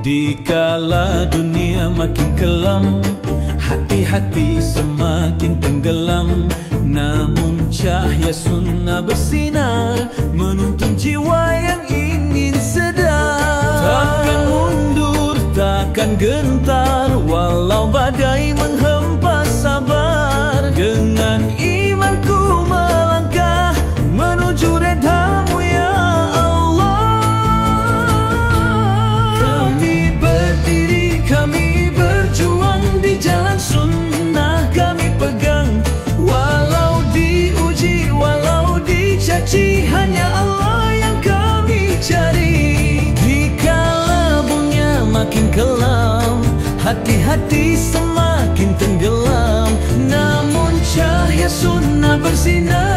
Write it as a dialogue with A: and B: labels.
A: Dikala dunia makin kelam, hati-hati semakin tenggelam. Namun cahaya sunnah bersinar, menuntun jiwa yang ingin sedar. Takkan mundur, takkan gentar, walau badai menghempas sabar. Dengan imanku melangkah menuju redha-Mu ya Allah. Kami berdiri, kami berjuang di jalan sunnah kami pegang. Walau diuji, walau dicaci, hanya Allah yang kami cari. Dikala dunia makin kelam, hati-hati semakin tenggelam. Namun cahaya sunnah bersinar,